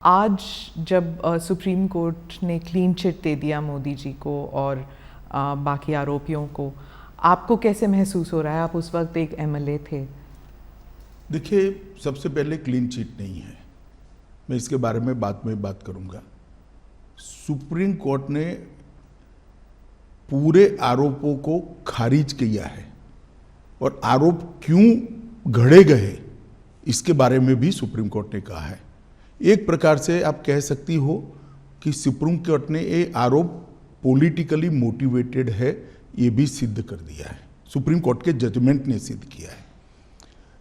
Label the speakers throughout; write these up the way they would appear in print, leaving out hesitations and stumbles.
Speaker 1: आज जब supreme court ने क्लीन चिट दे दिया मोदी जी को और बाकी आरोपियों को, आपको कैसे महसूस हो रहा है? आप उस वक्त एक एमएलए थे।
Speaker 2: देखिए, सबसे पहले क्लीन चिट नहीं है, मैं इसके बारे में बाद में बात करूंगा। सुप्रीम कोर्ट ने पूरे आरोपों को खारिज किया है और आरोप क्यों घड़े गए इसके बारे में भी सुप्रीम कोर्ट ने कहा है। एक प्रकार से आप कह सकती हो कि सुप्रीम कोर्ट ने ये आरोप पॉलिटिकली मोटिवेटेड है, ये भी सिद्ध कर दिया है। सुप्रीम कोर्ट के जजमेंट ने सिद्ध किया है।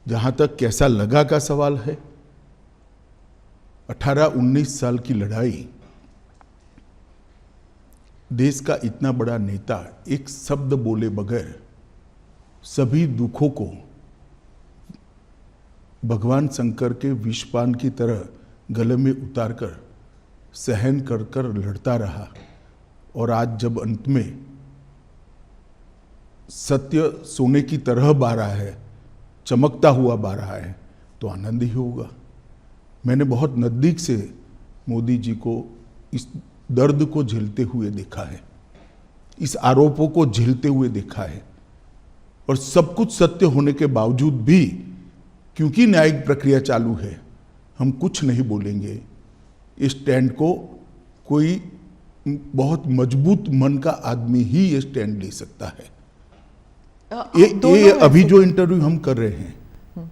Speaker 2: जहां तक कैसा लगा का सवाल है, 18-19 साल की लड़ाई, देश का इतना बड़ा नेता एक शब्द बोले बगैर सभी दुखों को भगवान शंकर के विषपान की तरह गले में उतारकर सहन कर कर लड़ता रहा और आज जब अंत में सत्य सोने की तरह बह रहा है, चमकता हुआ बह रहा है, तो आनंद ही होगा। मैंने बहुत नज़दीक से मोदी जी को इस दर्द को झेलते हुए देखा है, इस आरोपों को झेलते हुए देखा है, और सब कुछ सत्य होने के बावजूद भी क्योंकि न्यायिक प्रक्रिया चालू है, हम कुछ नहीं बोलेंगे। इस स्टैंड को कोई बहुत मजबूत मन का आदमी ही ये स्टैंड ले सकता है। ये अभी जो इंटरव्यू हम कर रहे हैं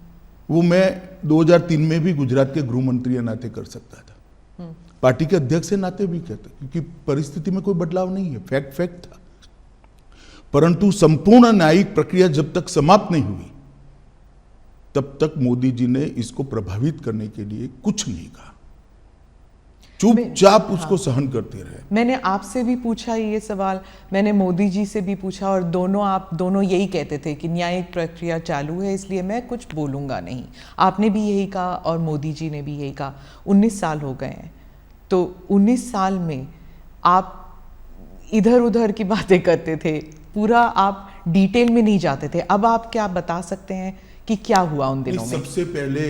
Speaker 2: वो मैं 2003 में भी गुजरात के गृह मंत्री के नाते कर सकता था, पार्टी के अध्यक्ष के नाते भी कहता, क्योंकि परिस्थिति में कोई बदलाव नहीं है, फैक्ट था। परंतु संपूर्ण न्यायिक प्रक्रिया जब तक समाप्त नहीं हुई तब तक मोदी जी ने इसको प्रभावित करने के लिए कुछ नहीं कहा, चुपचाप उसको सहन करते रहे।
Speaker 1: मैंने आपसे भी पूछा ये सवाल, मैंने मोदी जी से भी पूछा, और आप दोनों यही कहते थे कि न्यायिक प्रक्रिया चालू है इसलिए मैं कुछ बोलूंगा नहीं। आपने भी यही कहा और मोदी जी ने भी यही कहा। 19 साल हो गए हैं, तो 19 साल में आप इधर उधर की बातें करते थे, पूरा आप डिटेल में नहीं जाते थे। अब आप क्या बता सकते हैं कि क्या हुआ उन दिनों में?
Speaker 2: सबसे पहले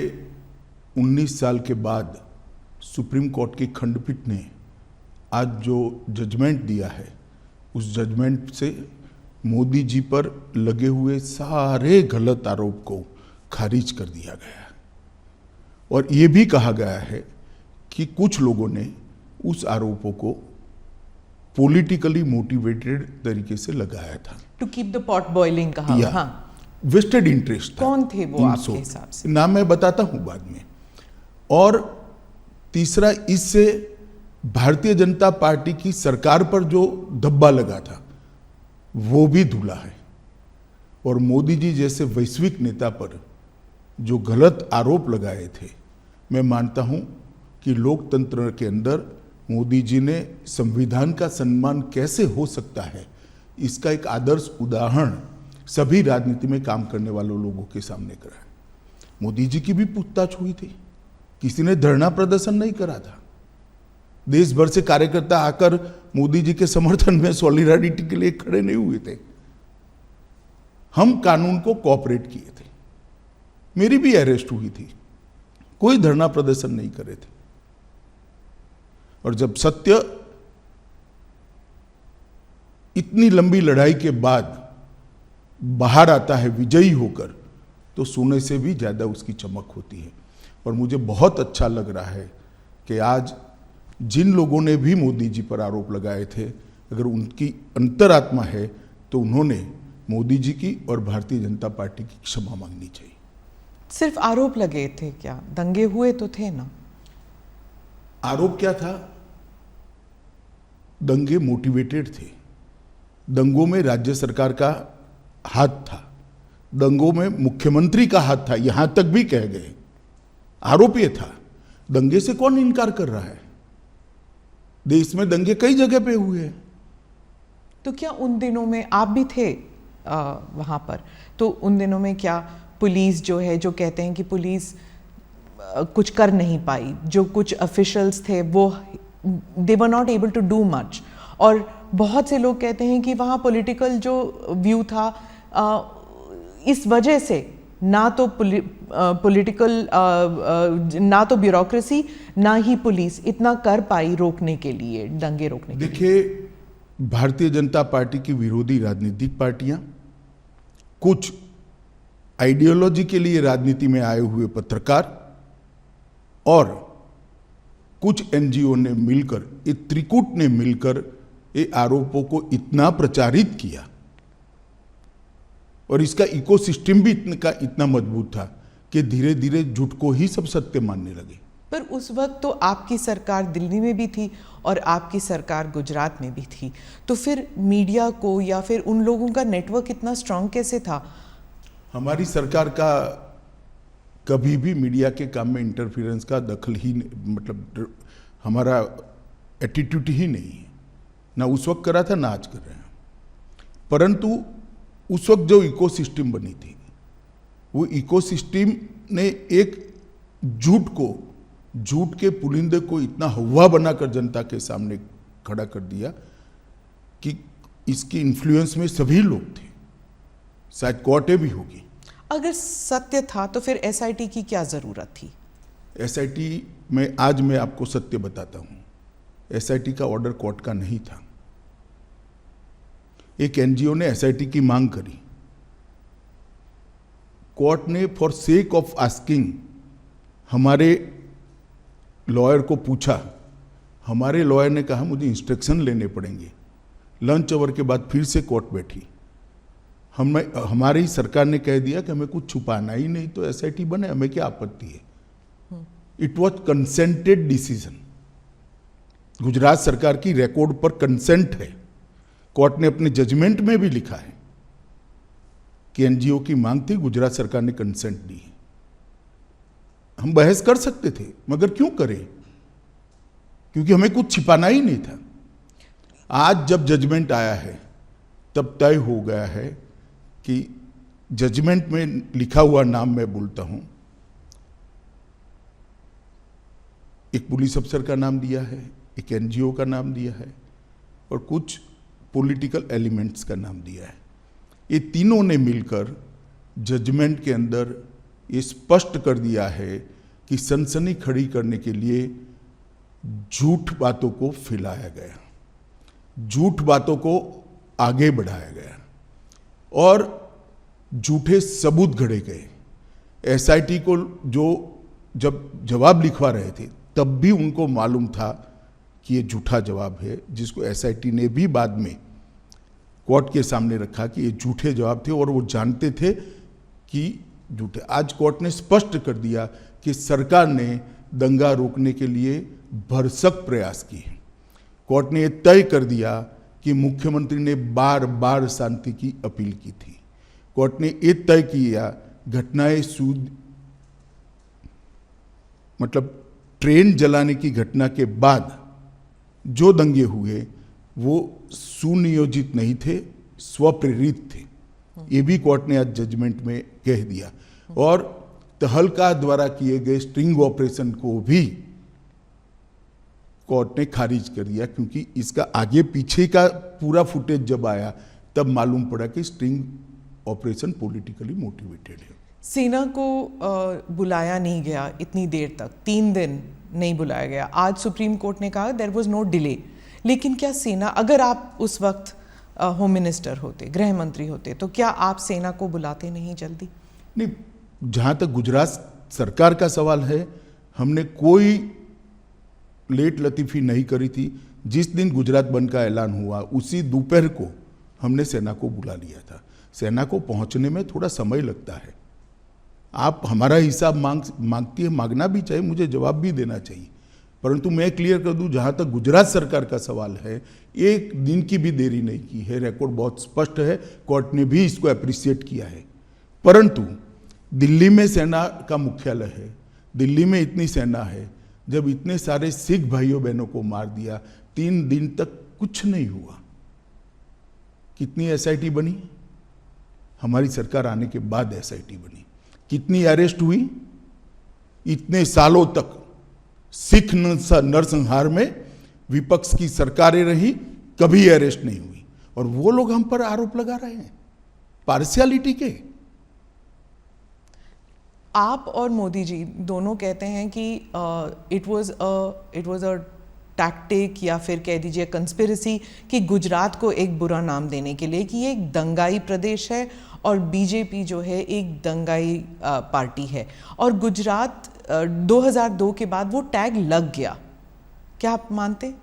Speaker 2: 19 साल के बाद सुप्रीम कोर्ट की खंडपीठ ने आज जो जजमेंट दिया है, उस जजमेंट से मोदी जी पर लगे हुए सारे गलत आरोप को खारिज कर दिया गया है। और ये भी कहा गया है कि कुछ लोगों ने उस आरोपों को पॉलिटिकली मोटिवेटेड तरीके से लगाया था,
Speaker 1: to keep the pot boiling कहा। हाँ,
Speaker 2: वेस्टेड इंटरेस्ट था।
Speaker 1: कौन थे वो आपके हिसाब से?
Speaker 2: नाम मैं बताता हूं बाद में। और तीसरा, इससे भारतीय जनता पार्टी की सरकार पर जो धब्बा लगा था वो भी धुला है। और मोदी जी जैसे वैश्विक नेता पर जो गलत आरोप लगाए थे, मैं मानता हूं कि लोकतंत्र के अंदर मोदी जी ने संविधान का सम्मान कैसे हो सकता है, इसका एक आदर्श उदाहरण सभी राजनीति में काम करने वालों लोगों के सामने करा। मोदी जी की भी पूछताछ हुई थी, किसी ने धरना प्रदर्शन नहीं करा था। देश भर से कार्यकर्ता आकर मोदी जी के समर्थन में सॉलिडारिटी के लिए खड़े नहीं हुए थे। हम कानून को कोऑपरेट किए थे, मेरी भी अरेस्ट हुई थी, कोई धरना प्रदर्शन नहीं करे थे। और जब सत्य इतनी लंबी लड़ाई के बाद बाहर आता है विजयी होकर, तो सोने से भी ज्यादा उसकी चमक होती है। और मुझे बहुत अच्छा लग रहा है कि आज जिन लोगों ने भी मोदी जी पर आरोप लगाए थे, अगर उनकी अंतरात्मा है तो उन्होंने मोदी जी की और भारतीय जनता पार्टी की क्षमा मांगनी चाहिए।
Speaker 1: सिर्फ आरोप लगे थे क्या? दंगे हुए तो थे ना?
Speaker 2: आरोप क्या था? दंगे मोटिवेटेड थे। दंगों में राज्य सरकार का हाथ था, दंगों में मुख्यमंत्री का हाथ था, यहां तक भी कह गए। आरोप यह था, दंगे से कौन इनकार कर रहा है? देश में दंगे कई जगह पे हुए हैं।
Speaker 1: तो क्या उन दिनों में आप भी थे वहां पर? तो उन दिनों में क्या पुलिस जो है, जो कहते हैं कि पुलिस कुछ कर नहीं पाई, जो कुछ ऑफिशियल्स थे वो they were not able to do much, और बहुत से लोग कहते हैं कि वहाँ पॉलिटिकल जो व्यू था, इस वजह से ना तो पॉलिटिकल ना तो ब्यूरोक्रेसी ना ही पुलिस इतना कर पाई रोकने के लिए, दंगे रोकने के लिए।
Speaker 2: देखिए, भारतीय जनता पार्टी की विरोधी राजनीतिक पार्टियां, कुछ आइडियोलॉजी के लिए राजनीति में आए हुए पत्रकार और कुछ एनजीओ ने मिलकर, ये त्रिकूट ने मिलकर ये आरोपों को इतना प्रचारित किया और इसका इकोसिस्टम भी इतना मजबूत था कि धीरे धीरे झूठ को ही सब सत्य मानने लगे।
Speaker 1: पर उस वक्त तो आपकी सरकार दिल्ली में भी थी और आपकी सरकार गुजरात में भी थी, तो फिर मीडिया को या फिर उन लोगों का नेटवर्क इतना स्ट्रांग कैसे था?
Speaker 2: हमारी सरकार का कभी भी मीडिया के काम में इंटरफेरेंस का दखल ही मतलब हमारा एटीट्यूड ही नहीं है, ना उस वक्त करा था ना आज कर रहे हैं। परंतु उस वक्त जो इकोसिस्टम बनी थी, वो इकोसिस्टम ने एक झूठ के पुलिंदे को इतना हवा बनाकर जनता के सामने खड़ा कर दिया कि इसकी इन्फ्लुएंस में सभी लोग थे, शायद कोर्टें भी होगी।
Speaker 1: अगर सत्य था तो फिर एसआईटी की क्या जरूरत थी?
Speaker 2: एसआईटी में आज मैं आपको सत्य बताता हूं, एसआईटी का ऑर्डर कोर्ट का नहीं था। एक एनजीओ ने एसआईटी की मांग करी, कोर्ट ने फॉर सेक ऑफ आस्किंग हमारे लॉयर को पूछा, हमारे लॉयर ने कहा मुझे इंस्ट्रक्शन लेने पड़ेंगे। लंच आवर के बाद फिर से कोर्ट बैठी, हमारी सरकार ने कह दिया कि हमें कुछ छुपाना ही नहीं, तो एसआईटी बने, हमें क्या आपत्ति है। It was consented decision, Gujarat सरकार की रिकॉर्ड पर कंसेंट है। कोर्ट ने अपने जजमेंट में भी लिखा है कि एनजीओ की मांग थी, गुजरात सरकार ने कंसेंट दी है। हम बहस कर सकते थे, मगर क्यों करें, क्योंकि हमें कुछ छिपाना ही नहीं था। आज जब जजमेंट आया है तब तय हो गया है कि जजमेंट में लिखा हुआ नाम मैं बोलता हूं, एक पुलिस अफसर का नाम दिया है, एक एनजीओ का नाम दिया है और कुछ पॉलिटिकल एलिमेंट्स का नाम दिया है। ये तीनों ने मिलकर जजमेंट के अंदर ये स्पष्ट कर दिया है कि सनसनी खड़ी करने के लिए झूठ बातों को फैलाया गया, झूठ बातों को आगे बढ़ाया गया और झूठे सबूत गढ़े गए। एसआईटी को जो जब जवाब लिखवा रहे थे तब भी उनको मालूम था कि ये झूठा जवाब है, जिसको एसआईटी ने भी बाद में कोर्ट के सामने रखा कि ये झूठे जवाब थे और वो जानते थे कि झूठे। आज कोर्ट ने स्पष्ट कर दिया कि सरकार ने दंगा रोकने के लिए भरसक प्रयास किए। कोर्ट ने यह तय कर दिया कि मुख्यमंत्री ने बार बार शांति की अपील की थी। कोर्ट ने यह तय किया घटनाएं मतलब ट्रेन जलाने की घटना के बाद जो दंगे हुए वो सुनियोजित नहीं थे, स्वप्रेरित थे। ये भी कोर्ट ने आज जजमेंट में कह दिया और तहलका द्वारा किए गए स्ट्रिंग ऑपरेशन को भी कोर्ट ने खारिज कर दिया, क्योंकि इसका आगे पीछे का पूरा फुटेज जब आया तब मालूम पड़ा कि स्ट्रिंग ऑपरेशन पॉलिटिकली मोटिवेटेड है।
Speaker 1: सेना को बुलाया नहीं गया इतनी देर तक, 3 दिन नहीं बुलाया गया। आज सुप्रीम कोर्ट ने कहा देयर वाज नो डिले, लेकिन क्या सेना, अगर आप उस वक्त होम मिनिस्टर होते, गृह मंत्री होते, तो क्या आप सेना को बुलाते नहीं जल्दी?
Speaker 2: नहीं, जहाँ तक गुजरात सरकार का सवाल है, हमने कोई लेट लतीफ़ी नहीं करी थी। जिस दिन गुजरात बंद का ऐलान हुआ उसी दोपहर को हमने सेना को बुला लिया था। सेना को पहुंचने में थोड़ा समय लगता है। आप हमारा हिसाब मांगती है, मांगना भी चाहिए, मुझे जवाब भी देना चाहिए, परंतु मैं क्लियर कर दूं, जहां तक गुजरात सरकार का सवाल है, 1 दिन की भी देरी नहीं की है। रिकॉर्ड बहुत स्पष्ट है, कोर्ट ने भी इसको अप्रिशिएट किया है। परंतु दिल्ली में सेना का मुख्यालय है, दिल्ली में इतनी सेना है, जब इतने सारे सिख भाइयों बहनों को मार दिया, 3 दिन तक कुछ नहीं हुआ। कितनी एसआईटी बनी? हमारी सरकार आने के बाद एसआईटी बनी। कितनी अरेस्ट हुई? इतने सालों तक सिख नरसंहार में विपक्ष की सरकारें रही, कभी अरेस्ट नहीं हुई, और वो लोग हम पर आरोप लगा रहे हैं पार्शियलिटी के।
Speaker 1: आप और मोदी जी दोनों कहते हैं कि इट वाज अ टैक्टिक या फिर कह दीजिए कंस्पिरेसी कि गुजरात को एक बुरा नाम देने के लिए कि ये एक दंगाई प्रदेश है और बीजेपी जो है एक दंगाई पार्टी है, और गुजरात 2002 के बाद वो टैग लग गया। क्या आप मानते?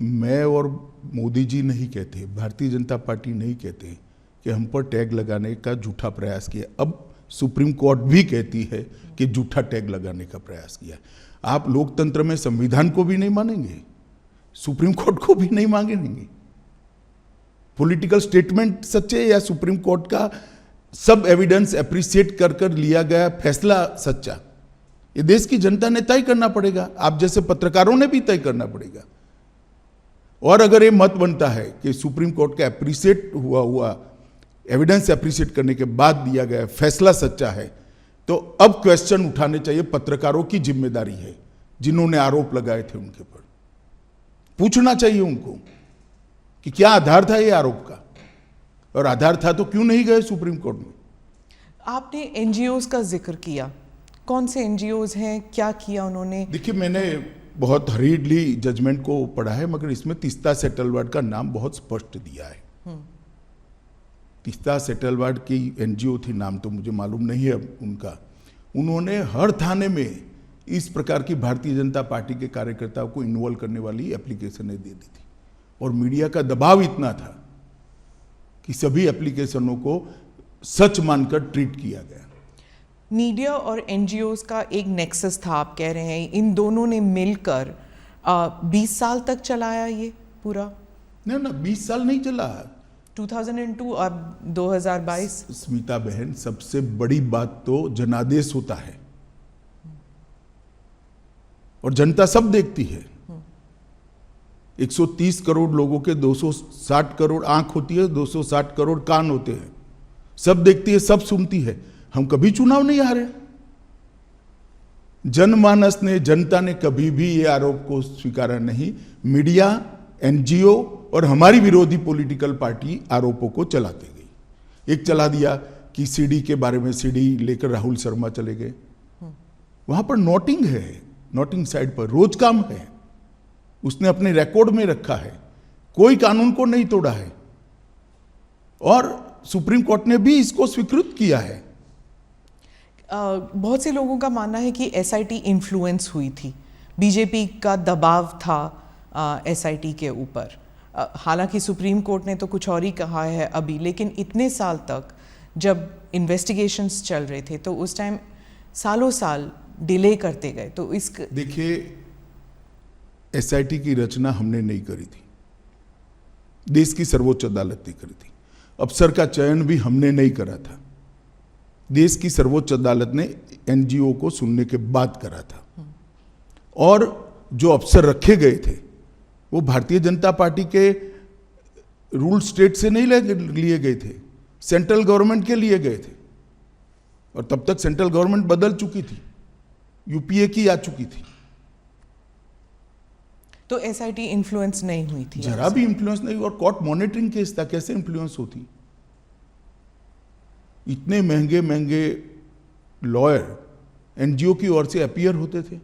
Speaker 2: मैं और मोदी जी नहीं कहते, भारतीय जनता पार्टी नहीं कहते कि हम पर टैग लगाने का झूठा प्रयास किया। अब सुप्रीम कोर्ट भी कहती है कि झूठा टैग लगाने का प्रयास किया। आप लोकतंत्र में संविधान को भी नहीं मानेंगे, सुप्रीम कोर्ट को भी नहीं मांगेंगे। पॉलिटिकल स्टेटमेंट सच्चे या सुप्रीम कोर्ट का सब एविडेंस एप्रिशिएट कर कर लिया गया फैसला सच्चा, ये देश की जनता ने तय करना पड़ेगा, आप जैसे पत्रकारों ने भी तय करना पड़ेगा। और अगर ये मत बनता है कि सुप्रीम कोर्ट का एप्रिशिएट हुआ एविडेंस एप्रिशिएट करने के बाद दिया गया फैसला सच्चा है, तो अब क्वेश्चन उठाने चाहिए। पत्रकारों की जिम्मेदारी है, जिन्होंने आरोप लगाए थे उनके ऊपर पूछना चाहिए उनको कि क्या आधार था ये आरोप का, और आधार था तो क्यों नहीं गए सुप्रीम कोर्ट में।
Speaker 1: आपने एनजीओज का जिक्र किया, कौन से एनजीओज हैं, क्या किया उन्होंने?
Speaker 2: देखिए, मैंने बहुत हरीडली जजमेंट को पढ़ा है, मगर इसमें तीस्ता सेटलवाड का नाम बहुत स्पष्ट दिया है। तीस्ता सेटलवाड की एनजीओ थी, नाम तो मुझे मालूम नहीं है उनका। उन्होंने हर थाने में इस प्रकार की भारतीय जनता पार्टी के कार्यकर्ताओं को इन्वॉल्व करने वाली एप्लीकेशनें दे दी थी, और मीडिया का दबाव इतना था कि सभी एप्लीकेशनों को सच मानकर ट्रीट किया गया।
Speaker 1: मीडिया और एनजीओज का एक नेक्सस था, आप कह रहे हैं इन दोनों ने मिलकर 20 साल तक चलाया ये पूरा?
Speaker 2: नहीं ना, 20 साल नहीं चला,
Speaker 1: 2002 और 2022।
Speaker 2: स्मिता बहन, सबसे बड़ी बात तो जनादेश होता है, और जनता सब देखती है। 130 करोड़ लोगों के 260 करोड़ आंख होती है, 260 करोड़ कान होते हैं, सब देखती है, सब सुनती है। हम कभी चुनाव नहीं हारे। जनमानस ने, जनता ने कभी भी ये आरोप को स्वीकारा नहीं। मीडिया, एनजीओ और हमारी विरोधी पॉलिटिकल पार्टी आरोपों को चलाते गई। एक चला दिया कि सीडी के बारे में, सीडी लेकर राहुल शर्मा चले गए, वहां पर नोटिंग है, नोटिंग साइड पर रोज काम है, उसने अपने रिकॉर्ड में रखा है, कोई कानून को नहीं तोड़ा है, और सुप्रीम कोर्ट ने भी इसको स्वीकृत किया है।
Speaker 1: बहुत से लोगों का मानना है कि एसआईटी इन्फ्लुएंस हुई थी, बीजेपी का दबाव था एसआईटी के ऊपर। हालांकि सुप्रीम कोर्ट ने तो कुछ और ही कहा है अभी, लेकिन इतने साल तक जब इन्वेस्टिगेशंस चल रहे थे तो उस टाइम सालों साल डिले करते गए। तो इस
Speaker 2: देखिए, एसआईटी की रचना हमने नहीं करी थी, देश की सर्वोच्च अदालत ने करी थी। अफसर का चयन भी हमने नहीं करा था, देश की सर्वोच्च अदालत ने एनजीओ को सुनने के बाद करा था। और जो अफसर रखे गए थे वो भारतीय जनता पार्टी के रूल स्टेट से नहीं लिए गए थे, सेंट्रल गवर्नमेंट के लिए गए थे, और तब तक सेंट्रल गवर्नमेंट बदल चुकी थी, यूपीए की आ चुकी थी।
Speaker 1: तो एसआईटी इन्फ्लुएंस नहीं हुई थी,
Speaker 2: जरा भी इन्फ्लुएंस नहीं। और कोर्ट मॉनिटरिंग केस था, कैसे इन्फ्लुएंस होती? इतने महंगे महंगे लॉयर एनजीओ की ओर से अपीयर होते थे।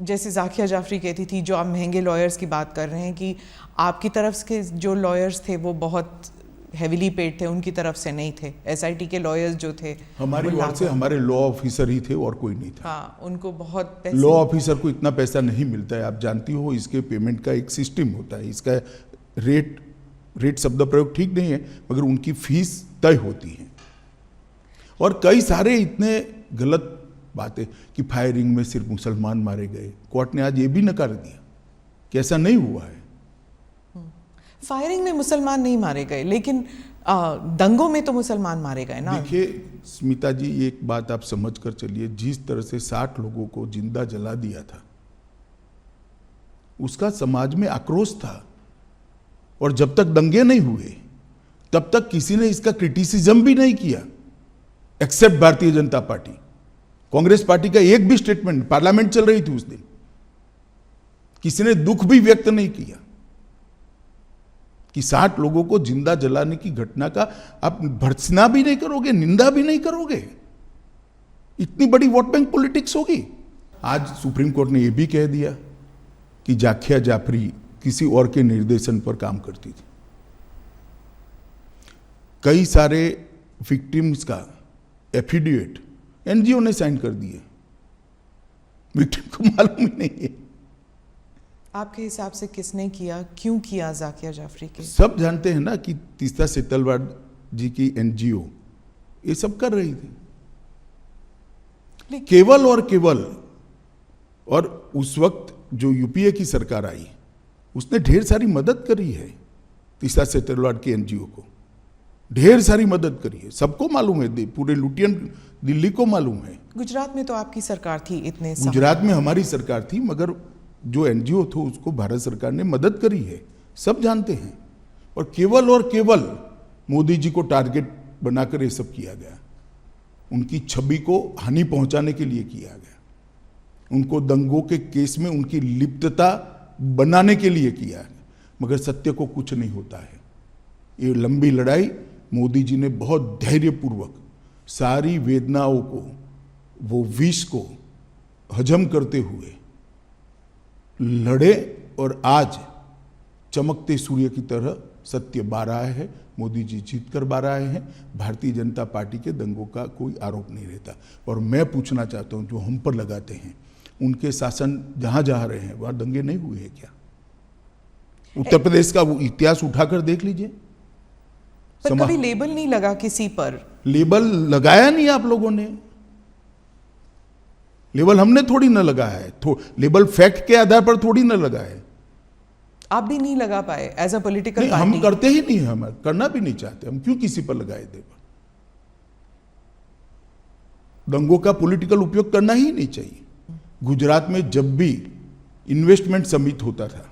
Speaker 1: जैसे जाकिया जाफरी कहती थी, जो आप महंगे लॉयर्स की बात कर रहे हैं, कि आपकी तरफ के जो लॉयर्स थे वो बहुत हेविली पेड थे, उनकी तरफ से नहीं थे। एसआईटी के लॉयर्स जो थे
Speaker 2: हमारी ओर से हमारे लॉ ऑफिसर ही थे और कोई नहीं था।
Speaker 1: हाँ, उनको बहुत पैसे,
Speaker 2: लॉ ऑफिसर को इतना पैसा नहीं मिलता है, आप जानती हो। इसके पेमेंट का एक सिस्टम होता है, इसका रेट शब्द प्रयोग ठीक नहीं है, मगर उनकी फीस तय होती है। और कई सारे इतने गलत बातें कि फायरिंग में सिर्फ मुसलमान मारे गए, कोर्ट ने आज ये भी नकार दिया कि ऐसा नहीं हुआ है।
Speaker 1: फायरिंग में मुसलमान नहीं मारे गए, लेकिन दंगों में तो मुसलमान मारे गए ना।
Speaker 2: देखिए स्मिता जी, एक बात आप समझ कर चलिए, जिस तरह से 60 लोगों को जिंदा जला दिया था, उसका समाज में आक्रोश था। और जब तक दंगे नहीं हुए तब तक किसी ने इसका क्रिटिसिज्म भी नहीं किया, accept Bharatiya Janata party. Congress party का एक भी स्टेटमेंट, पार्लियामेंट चल रही थी उस दिन, किसी ने दुख भी व्यक्त नहीं किया। कि 60 लोगों को जिंदा जलाने की घटना का आप भर्त्सना भी नहीं करोगे, निंदा भी नहीं करोगे? इतनी बड़ी वोट बैंक पॉलिटिक्स होगी। आज सुप्रीम कोर्ट ने यह भी कह दिया कि जाकिया जाफरी किसी और के निर्देशन पर काम करती थी। कई सारे विक्टिम्स का एफिडेविट एनजीओ ने साइन कर दिए, विक्टिम को मालूम ही नहीं है।
Speaker 1: आपके हिसाब से किसने किया, क्यों किया जाकिया जाफरी के?
Speaker 2: सब जानते हैं ना कि तीस्ता सेतलवाड जी की एनजीओ ये सब कर रही थी, केवल और केवल। और उस वक्त जो यूपीए की सरकार आई उसने ढेर सारी मदद करी है तीस्ता सेतलवाड की एनजीओ को, ढेर सारी मदद करी है, सबको मालूम है, पूरे लुटियन दिल्ली को मालूम है।
Speaker 1: गुजरात में तो आपकी सरकार थी इतने समय।
Speaker 2: गुजरात में हमारी सरकार थी, मगर जो एनजीओ थो उसको भारत सरकार ने मदद करी है, सब जानते हैं। और केवल मोदी जी को टारगेट बनाकर ये सब किया गया, उनकी छवि को हानि पहुंचाने के लिए किया गया, उनको दंगों के केस में उनकी लिप्तता बनाने के लिए किया है। मगर सत्य को कुछ नहीं होता है। ये लंबी लड़ाई मोदी जी ने बहुत धैर्यपूर्वक सारी वेदनाओं को, वो विष को हजम करते हुए लड़े, और आज चमकते सूर्य की तरह सत्य बाहर आया है। मोदी जी जीत कर बाहर आए हैं। भारतीय जनता पार्टी के दंगों का कोई आरोप नहीं रहता। और मैं पूछना चाहता हूं, जो हम पर लगाते हैं, उनके शासन जहां जहां रहे हैं वहां दंगे नहीं हुए हैं क्या? उत्तर प्रदेश का वो इतिहास उठाकर देख लीजिए।
Speaker 1: पर कभी लेबल नहीं लगा किसी पर।
Speaker 2: लेबल लगाया नहीं आप लोगों ने, लेबल हमने थोड़ी ना लगाया है, लेबल फैक्ट के आधार पर थोड़ी ना लगा है।
Speaker 1: आप भी नहीं लगा पाए एज अ पॉलिटिकल पार्टी?
Speaker 2: हम करते ही नहीं, हम करना भी नहीं चाहते। हम क्यों किसी पर लगाए लेबल? दंगों का पॉलिटिकल उपयोग करना ही नहीं चाहिए। गुजरात में जब भी इन्वेस्टमेंट समिट होता था,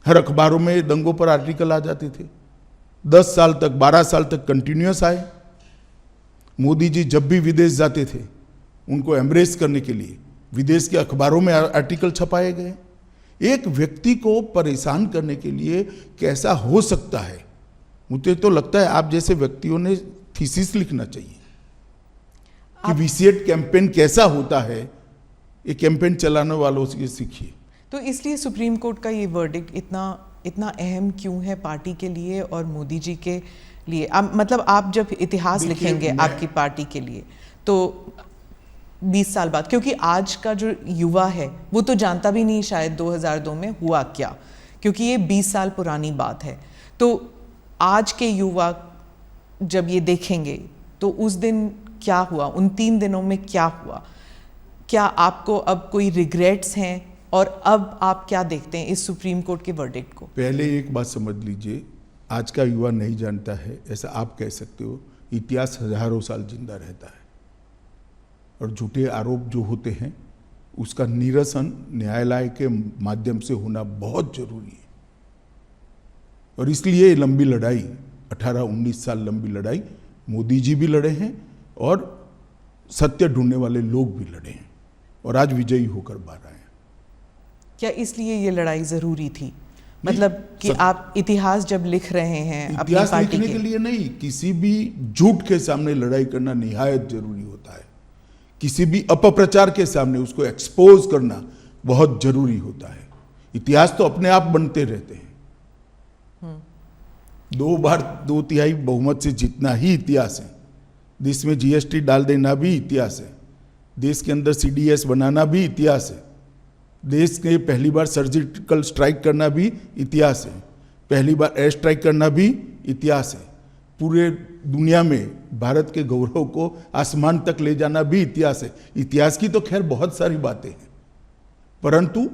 Speaker 2: हर अखबारों में दंगों पर आर्टिकल आ जाते थे। 10 साल तक, 12 साल तक कंटिन्यूअस आए। मोदी जी जब भी विदेश जाते थे, उनको एम्ब्रेस करने के लिए विदेश के अखबारों में आर्टिकल छपाए गए। एक व्यक्ति को परेशान करने के लिए कैसा हो सकता है? मुझे तो लगता है आप जैसे व्यक्तियों ने थीसिस लिखना चाहिए कि वीसीएट कैंपेन कैसा होता है। ये कैंपेन चलाने वालों से सीखिए।
Speaker 1: तो इसलिए सुप्रीम कोर्ट का ये वर्डिक्ट इतना अहम क्यों है पार्टी के लिए और मोदी जी के लिए? मतलब आप जब इतिहास लिखेंगे आपकी पार्टी के लिए, तो 20 साल बाद, क्योंकि आज का जो युवा है वो तो जानता भी नहीं शायद 2002 में हुआ क्या, क्योंकि ये 20 साल पुरानी बात है। तो आज के युवा जब ये देखेंगे तो उस दिन क्या हुआ, उन 3 दिनों में क्या हुआ? क्या आपको अब कोई रिग्रेट्स हैं? और अब आप क्या देखते हैं इस सुप्रीम कोर्ट के वर्डिक्ट को?
Speaker 2: पहले एक बात समझ लीजिए, आज का युवा नहीं जानता है ऐसा आप कह सकते हो। इतिहास हजारों साल जिंदा रहता है, और झूठे आरोप जो होते हैं उसका निरसन न्यायालय के माध्यम से होना बहुत जरूरी है। और इसलिए लंबी लड़ाई, 18-19 साल लंबी लड़ाई मोदी जी भी लड़े हैं और सत्य ढूंढने वाले लोग भी लड़े हैं, और आज विजयी होकर बाहर आए।
Speaker 1: क्या इसलिए ये लड़ाई जरूरी थी? मतलब कि आप इतिहास जब लिख रहे हैं अपनी
Speaker 2: इतिहास
Speaker 1: पार्टी
Speaker 2: लिखने के लिए नहीं, किसी भी झूठ के सामने लड़ाई करना निहायत जरूरी होता है। किसी भी अपप्रचार के सामने उसको एक्सपोज करना बहुत जरूरी होता है। इतिहास तो अपने आप बनते रहते हैं। 2 बार 2/3 बहुमत से जीतना ही इतिहास है। देश में जीएसटी डाल देना भी इतिहास है। देश के अंदर सीडीएस बनाना भी इतिहास है। देश के पहली बार सर्जिकल स्ट्राइक करना भी इतिहास है। पहली बार एयर स्ट्राइक करना भी इतिहास है। पूरे दुनिया में भारत के गौरव को आसमान तक ले जाना भी इतिहास है। इतिहास की तो खैर बहुत सारी बातें हैं, परंतु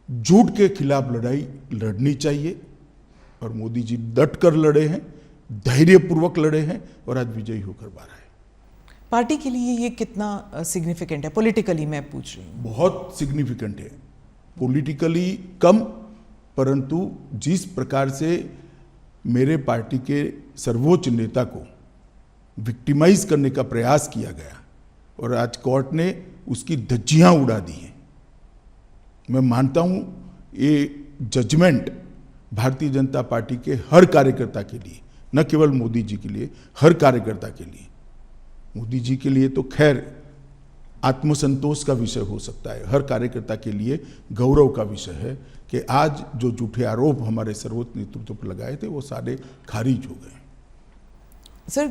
Speaker 2: झूठ के खिलाफ लड़ाई लड़नी चाहिए, और मोदी जी डट कर लड़े हैं, धैर्यपूर्वक लड़े हैं, और आज विजयी होकर बाहर आए।
Speaker 1: पार्टी के लिए ये कितना सिग्निफिकेंट है पॉलिटिकली, मैं पूछ रही हूँ?
Speaker 2: बहुत सिग्निफिकेंट है। पॉलिटिकली कम, परंतु जिस प्रकार से मेरे पार्टी के सर्वोच्च नेता को विक्टिमाइज करने का प्रयास किया गया, और आज कोर्ट ने उसकी धज्जियां उड़ा दी हैं। मैं मानता हूं ये जजमेंट भारतीय जनता पार्टी के हर कार्यकर्ता के लिए, न केवल मोदी जी के लिए, हर कार्यकर्ता के लिए। मोदी जी के लिए तो खैर आत्मसंतोष का विषय हो सकता है, हर कार्यकर्ता के लिए गौरव का विषय है कि आज जो झूठे आरोप हमारे सर्वोच्च नेतृत्व पर लगाए थे वो सारे खारिज हो गए।
Speaker 1: सर,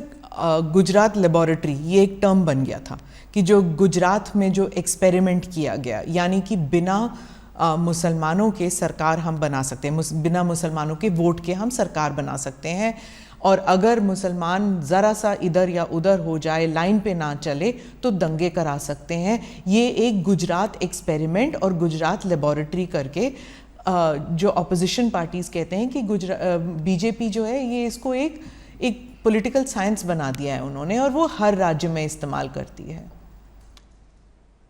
Speaker 1: गुजरात लेबोरेटरी ये एक टर्म बन गया था कि जो गुजरात में जो एक्सपेरिमेंट किया गया, यानी कि बिना मुसलमानों के सरकार हम बना सकते हैं, बिना मुसलमानों के वोट के हम सरकार बना सकते हैं, और अगर मुसलमान ज़रा सा इधर या उधर हो जाए, लाइन पे ना चले, तो दंगे करा सकते हैं। ये एक गुजरात एक्सपेरिमेंट और गुजरात लेबोरेटरी करके जो अपोजिशन पार्टीज़ कहते हैं कि बीजेपी जो है ये इसको एक पॉलिटिकल साइंस बना दिया है उन्होंने, और वो हर राज्य में इस्तेमाल करती है।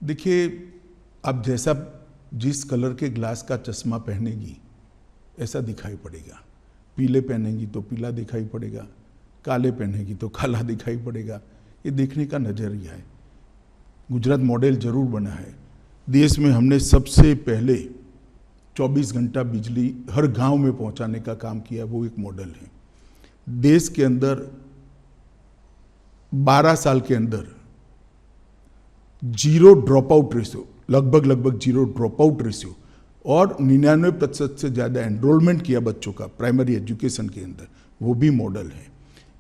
Speaker 2: देखिए, अब जैसा जिस कलर के ग्लास का चश्मा पहनेगी ऐसा दिखाई पड़ेगा। पीले पहनेगी तो पीला दिखाई पड़ेगा, काले पहनेगी तो काला दिखाई पड़ेगा। ये देखने का नजरिया है। गुजरात मॉडल जरूर बना है। देश में हमने सबसे पहले 24 घंटा बिजली हर गांव में पहुंचाने का काम किया, वो एक मॉडल है। देश के अंदर 12 साल के अंदर जीरो ड्रॉप आउट रेशियो, लगभग जीरो ड्रॉप आउट रेशियो, और 99% से ज़्यादा एनरोलमेंट किया बच्चों का प्राइमरी एजुकेशन के अंदर, वो भी मॉडल है।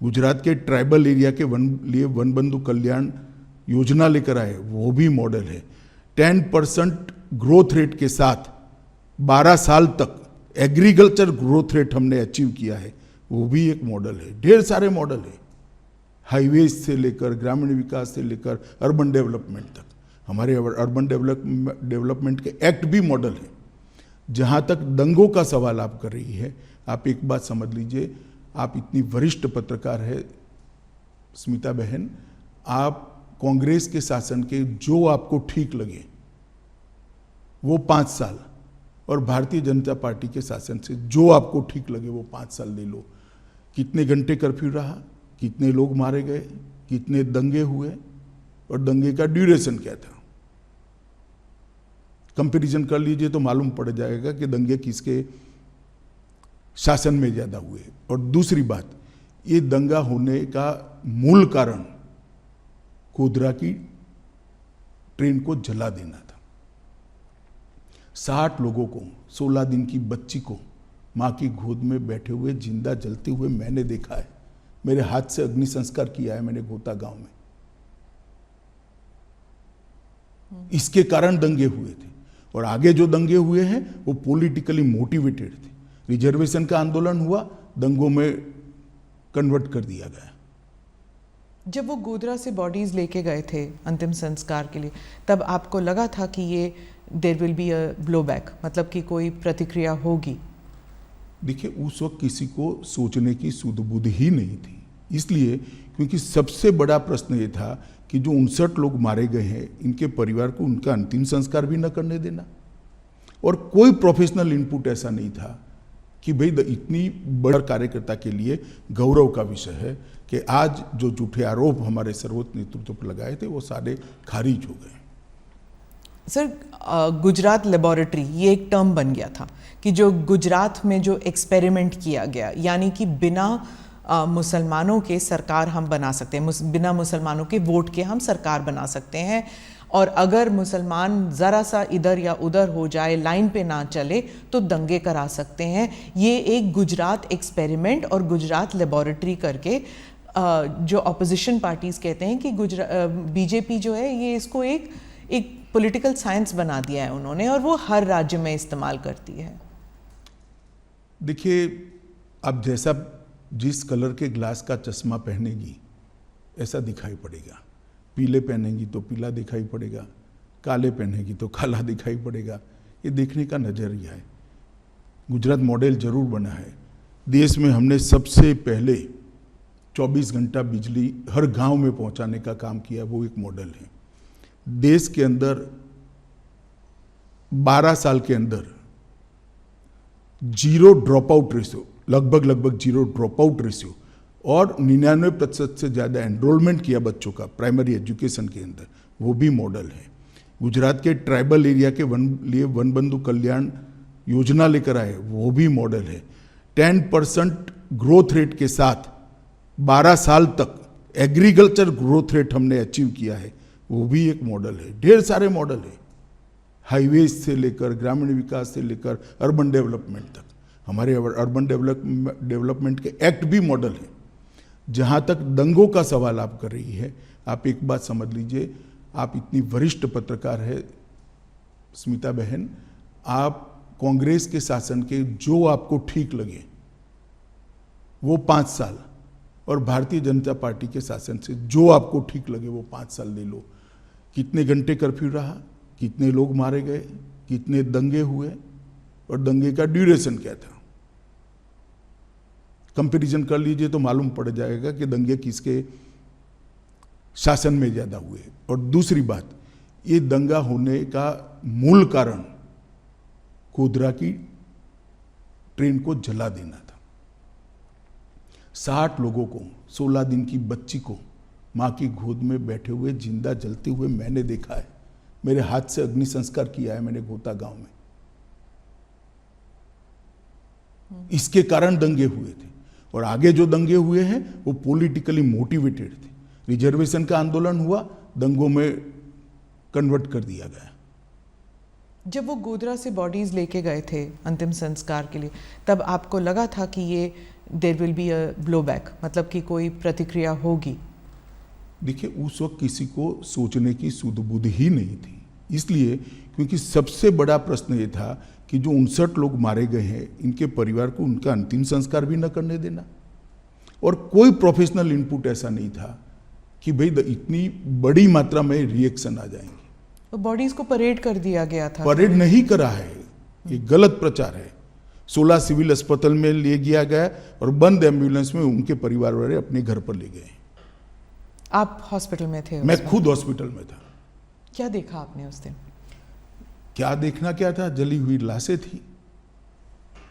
Speaker 2: गुजरात के ट्राइबल एरिया के लिए वन बंधु कल्याण योजना लेकर आए, वो भी मॉडल है। 10% ग्रोथ रेट के साथ 12 साल तक एग्रीकल्चर ग्रोथ रेट हमने अचीव किया है, वो भी एक मॉडल है। ढेर सारे मॉडल है, हाईवेज से लेकर ग्रामीण विकास से लेकर अर्बन डेवलपमेंट तक। हमारे अर्बन डेवलपमेंट के एक्ट भी मॉडल है। जहाँ तक दंगों का सवाल आप कर रही है, आप एक बात समझ लीजिए, आप इतनी वरिष्ठ पत्रकार है स्मिता बहन, आप कांग्रेस के शासन के जो आपको ठीक लगे वो 5 साल, और भारतीय जनता पार्टी के शासन से जो आपको ठीक लगे वो 5 साल ले लो। कितने घंटे कर्फ्यू रहा, कितने लोग मारे गए, कितने दंगे हुए, और दंगे का ड्यूरेशन क्या था। कंपैरिजन कर लीजिए तो मालूम पड़ जाएगा कि दंगे किसके शासन में ज्यादा हुए। और दूसरी बात, ये दंगा होने का मूल कारण गोधरा की ट्रेन को जला देना था। 60 लोगों को, 16 दिन की बच्ची को मां की गोद में बैठे हुए जिंदा जलते हुए मैंने देखा है। मेरे हाथ से अग्नि संस्कार किया है मैंने गोता गांव में। इसके कारण दंगे हुए थे, और आगे जो दंगे हुए हैं वो पॉलिटिकली मोटिवेटेड थे। रिजर्वेशन का आंदोलन हुआ, दंगों में कन्वर्ट कर दिया गया।
Speaker 1: जब वो गोधरा से बॉडीज लेके गए थे अंतिम संस्कार के लिए, तब आपको लगा था कि ये there will be a blowback, मतलब कि कोई प्रतिक्रिया होगी?
Speaker 2: देखिए, उस वक्त किसी को सोचने की सुध बुध ही नहीं थी, इसलिए क्योंकि सबसे बड़ा प्रश्न ये था कि जो 59 लोग मारे गए हैं, इनके परिवार को उनका अंतिम संस्कार भी न करने देना। और कोई प्रोफेशनल इनपुट ऐसा नहीं था कि भाई इतनी बड़ा कार्यकर्ता के लिए गौरव का विषय है कि आज जो झूठे आरोप हमारे सर्वोच्च नेतृत्व पर लगाए थे वो सारे खारिज हो गए।
Speaker 1: सर, गुजरात लेबोरेटरी ये एक टर्म बन गया था कि जो गुजरात में जो एक्सपेरिमेंट किया गया, यानी कि बिना मुसलमानों के सरकार हम बना सकते हैं, बिना मुसलमानों के वोट के हम सरकार बना सकते हैं, और अगर मुसलमान ज़रा सा इधर या उधर हो जाए, लाइन पे ना चले, तो दंगे करा सकते हैं। ये एक गुजरात एक्सपेरिमेंट और गुजरात लेबोरेटरी करके जो अपोजिशन पार्टीज़ कहते हैं कि बीजेपी जो है ये इसको एक पॉलिटिकल साइंस बना दिया है उन्होंने, और वो हर राज्य में इस्तेमाल करती है।
Speaker 2: देखिए, अब जैसा जिस कलर के ग्लास का चश्मा पहनेगी ऐसा दिखाई पड़ेगा। पीले पहनेगी तो पीला दिखाई पड़ेगा, काले पहनेगी तो काला दिखाई पड़ेगा। ये देखने का नजरिया है। गुजरात मॉडल जरूर बना है। देश में हमने सबसे पहले 24 घंटा बिजली हर गांव में पहुंचाने का काम किया, वो एक मॉडल है। देश के अंदर 12 साल के अंदर जीरो ड्रॉप आउट रेशियो, लगभग जीरो ड्रॉप आउट रेशियो, और 99% से ज़्यादा एनरोलमेंट किया बच्चों का प्राइमरी एजुकेशन के अंदर, वो भी मॉडल है। गुजरात के ट्राइबल एरिया के लिए वन बंधु कल्याण योजना लेकर आए, वो भी मॉडल है। 10% ग्रोथ रेट के साथ 12 साल तक एग्रीकल्चर ग्रोथ रेट हमने अचीव किया है, वो भी एक मॉडल है। ढेर सारे मॉडल है, हाईवेज से लेकर ग्रामीण विकास से लेकर अर्बन डेवलपमेंट तक। हमारे अर्बन डेवलपमेंट के एक्ट भी मॉडल है। जहाँ तक दंगों का सवाल आप कर रही है, आप एक बात समझ लीजिए, आप इतनी वरिष्ठ पत्रकार है स्मिता बहन, आप कांग्रेस के शासन के जो आपको ठीक लगे वो 5 साल, और भारतीय जनता पार्टी के शासन से जो आपको ठीक लगे वो 5 साल ले लो। कितने घंटे कर्फ्यू रहा, कितने लोग मारे गए, कितने दंगे हुए, और दंगे का ड्यूरेशन क्या था, कंपैरिजन कर लीजिए तो मालूम पड़ जाएगा कि दंगे किसके शासन में ज्यादा हुए। और दूसरी बात, ये दंगा होने का मूल कारण गोधरा की ट्रेन को जला देना था। 60 लोगों को, 16 दिन की बच्ची को मां की गोद में बैठे हुए जिंदा जलते हुए मैंने देखा है। मेरे हाथ से अग्नि संस्कार किया है मैंने गोता गांव में। इसके कारण दंगे हुए थे, और आगे जो दंगे हुए हैं वो पॉलिटिकली मोटिवेटेड थे। रिजर्वेशन का आंदोलन हुआ, दंगों में कन्वर्ट कर दिया गया।
Speaker 1: जब वो गोधरा से बॉडीज लेके गए थे अंतिम संस्कार के लिए, तब आपको लगा था कि ये there will be a blow back, मतलब कि कोई प्रतिक्रिया होगी?
Speaker 2: देखिए, उस वक्त किसी को सोचने की सुध बुध ही नहीं थी, इसलिए क्योंकि सबसे बड़ा प्रश्न ये था कि जो 59 लोग मारे गए हैं, इनके परिवार को उनका अंतिम संस्कार भी न करने देना। और कोई प्रोफेशनल इनपुट ऐसा नहीं था कि भाई इतनी बड़ी मात्रा में रिएक्शन आ जाएंगे।
Speaker 1: तो बॉडीज को परेड कर दिया गया था।
Speaker 2: परेड नहीं करा है, ये गलत प्रचार है। 16 सिविल अस्पताल में ले गया गया और बंद एम्बुलेंस में उनके परिवार वाले अपने घर पर ले गए।
Speaker 1: आप हॉस्पिटल में थे?
Speaker 2: मैं खुद हॉस्पिटल में था।
Speaker 1: क्या देखा आपने उस दिन?
Speaker 2: क्या देखना क्या था, जली हुई लाशें थी,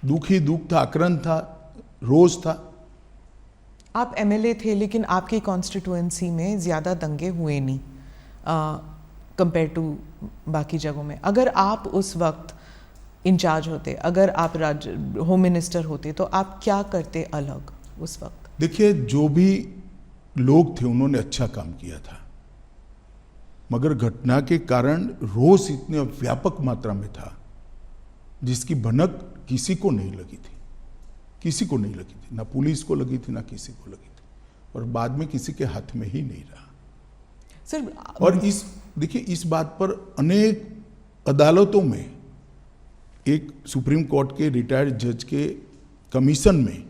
Speaker 2: दुख ही दुख था, आक्रांत था, रोज था।
Speaker 1: आप एमएलए थे, लेकिन आपकी कॉन्स्टिट्यूएंसी में ज़्यादा दंगे हुए नहीं कंपेयर टू बाकी जगहों में। अगर आप उस वक्त इंचार्ज होते, अगर आप होम मिनिस्टर होते, तो आप क्या करते अलग उस वक्त?
Speaker 2: देखिए, जो भी लोग थे उन्होंने अच्छा काम किया था, मगर घटना के कारण रोष इतने व्यापक मात्रा में था जिसकी भनक किसी को नहीं लगी थी, किसी को नहीं लगी थी, ना पुलिस को लगी थी ना किसी को लगी थी, और बाद में किसी के हाथ में ही नहीं रहा।
Speaker 1: सर,
Speaker 2: और देखिए, इस बात पर अनेक अदालतों में, एक सुप्रीम कोर्ट के रिटायर्ड जज के कमीशन में